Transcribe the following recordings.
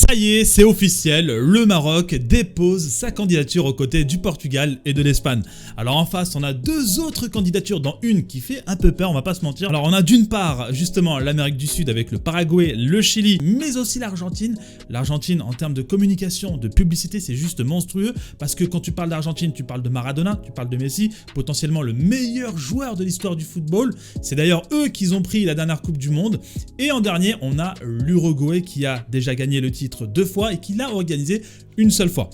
Ça y est, c'est officiel, le Maroc dépose sa candidature aux côtés du Portugal et de l'Espagne. Alors en face, on a deux autres candidatures, dont une qui fait un peu peur, on va pas se mentir. Alors on a d'une part, justement, l'Amérique du Sud avec le Paraguay, le Chili, mais aussi l'Argentine. L'Argentine, en termes de communication, de publicité, c'est juste monstrueux, parce que quand tu parles d'Argentine, tu parles de Maradona, tu parles de Messi, potentiellement le meilleur joueur de l'histoire du football. C'est d'ailleurs eux qui ont pris la dernière Coupe du Monde. Et en dernier, on a l'Uruguay qui a déjà gagné le titre 2 fois et qui l'a organisé une seule fois.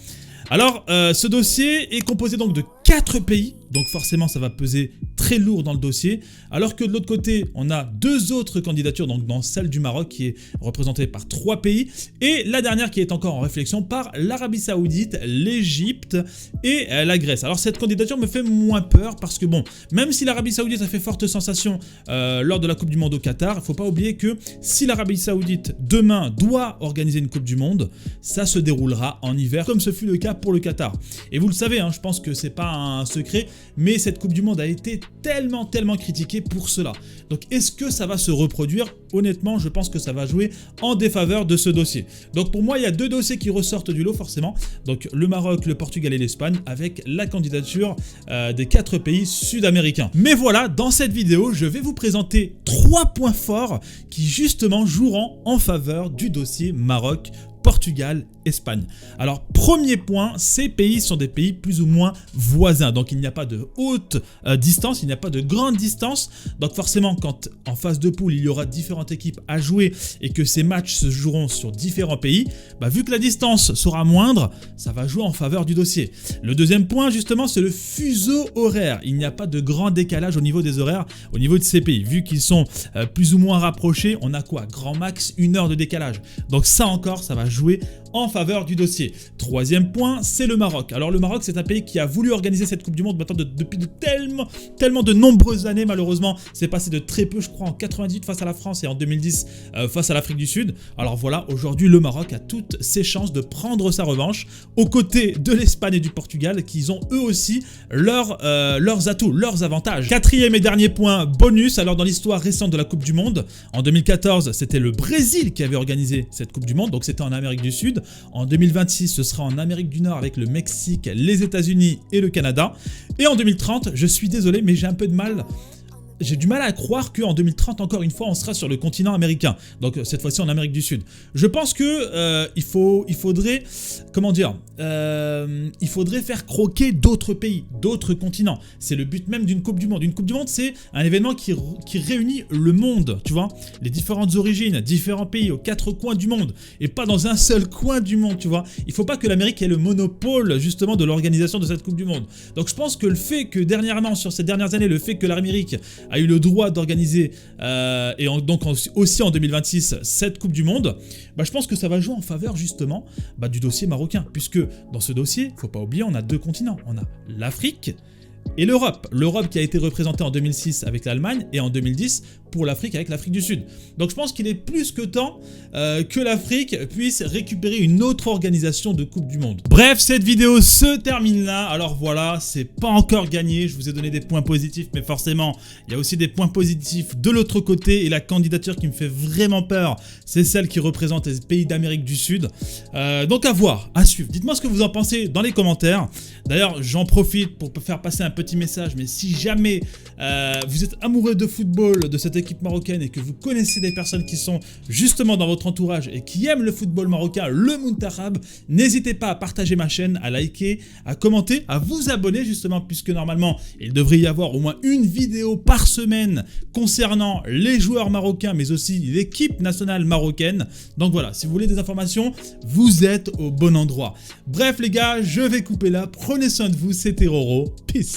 Alors, ce dossier est composé donc de 4 pays, donc forcément ça va peser très lourd dans le dossier, alors que de l'autre côté, on a 2 autres candidatures, donc dans celle du Maroc qui est représentée par 3 pays, et la dernière qui est encore en réflexion par l'Arabie Saoudite, l'Égypte et la Grèce. Alors cette candidature me fait moins peur parce que bon, même si l'Arabie Saoudite a fait forte sensation lors de la Coupe du Monde au Qatar, il ne faut pas oublier que si l'Arabie Saoudite demain doit organiser une Coupe du Monde, ça se déroulera en hiver, comme ce fut le cas pour le Qatar. Et vous le savez, hein, je pense que c'est pas un secret, mais cette Coupe du Monde a été tellement critiquée pour cela. Donc est-ce que ça va se reproduire? Honnêtement, je pense que ça va jouer en défaveur de ce dossier. Donc pour moi, il y a 2 dossiers qui ressortent du lot forcément. Donc le Maroc, le Portugal et l'Espagne avec la candidature des 4 pays sud-américains. Mais voilà, dans cette vidéo, je vais vous présenter 3 points forts qui justement joueront en faveur du dossier Maroc, Portugal, Espagne. Alors, premier point, ces pays sont des pays plus ou moins voisins. Donc, il n'y a pas de haute distance, il n'y a pas de grande distance. Donc, forcément, quand en phase de poule, il y aura différentes équipes à jouer et que ces matchs se joueront sur différents pays, vu que la distance sera moindre, ça va jouer en faveur du dossier. Le deuxième point, justement, c'est le fuseau horaire. Il n'y a pas de grand décalage au niveau des horaires, au niveau de ces pays. Vu qu'ils sont plus ou moins rapprochés, on a quoi? Grand max 1 heure de décalage. Donc, ça encore, ça va jouer en faveur du dossier. Troisième point, c'est le Maroc. Alors le Maroc, c'est un pays qui a voulu organiser cette Coupe du Monde maintenant depuis tellement de nombreuses années. Malheureusement, c'est passé de très peu, je crois, en 98 face à la France et en 2010 face à l'Afrique du Sud. Alors voilà, aujourd'hui, le Maroc a toutes ses chances de prendre sa revanche aux côtés de l'Espagne et du Portugal qui ont eux aussi leurs atouts, leurs avantages. Quatrième et dernier point, bonus. Alors dans l'histoire récente de la Coupe du Monde, en 2014, c'était le Brésil qui avait organisé cette Coupe du Monde, donc c'était en Amérique du Sud. En 2026, ce sera en Amérique du Nord avec le Mexique, les États-Unis et le Canada. Et en 2030, je suis désolé, mais j'ai un peu de mal. J'ai du mal à croire qu'en 2030, encore une fois, on sera sur le continent américain. Donc cette fois-ci en Amérique du Sud. Je pense que il faudrait, comment dire, il faudrait faire croquer d'autres pays, d'autres continents. C'est le but même d'une Coupe du Monde. Une Coupe du Monde, c'est un événement qui réunit le monde, tu vois. Les différentes origines, différents pays aux 4 coins du monde. Et pas dans un seul coin du monde, tu vois. Il ne faut pas que l'Amérique ait le monopole, justement, de l'organisation de cette Coupe du Monde. Donc je pense que le fait que dernièrement, sur ces dernières années, le fait que l'Amérique a eu le droit d'organiser donc aussi en 2026 cette Coupe du Monde, je pense que ça va jouer en faveur justement du dossier marocain, puisque dans ce dossier, il ne faut pas oublier, on a 2 continents, on a l'Afrique et l'Europe. L'Europe qui a été représentée en 2006 avec l'Allemagne et en 2010 pour l'Afrique avec l'Afrique du Sud. Donc je pense qu'il est plus que temps que l'Afrique puisse récupérer une autre organisation de Coupe du Monde. Bref, cette vidéo se termine là. Alors voilà, c'est pas encore gagné. Je vous ai donné des points positifs, mais forcément, il y a aussi des points positifs de l'autre côté. Et la candidature qui me fait vraiment peur, c'est celle qui représente les pays d'Amérique du Sud. Donc à voir, à suivre. Dites-moi ce que vous en pensez dans les commentaires. D'ailleurs, j'en profite pour faire passer un petit message, mais si jamais vous êtes amoureux de football, de cette équipe marocaine et que vous connaissez des personnes qui sont justement dans votre entourage et qui aiment le football marocain, le Muntakhab, n'hésitez pas à partager ma chaîne, à liker, à commenter, à vous abonner justement, puisque normalement il devrait y avoir au moins une vidéo par semaine concernant les joueurs marocains mais aussi l'équipe nationale marocaine. Donc voilà, si vous voulez des informations, vous êtes au bon endroit. Bref les gars, je vais couper là, prenez soin de vous, c'était Roro, peace.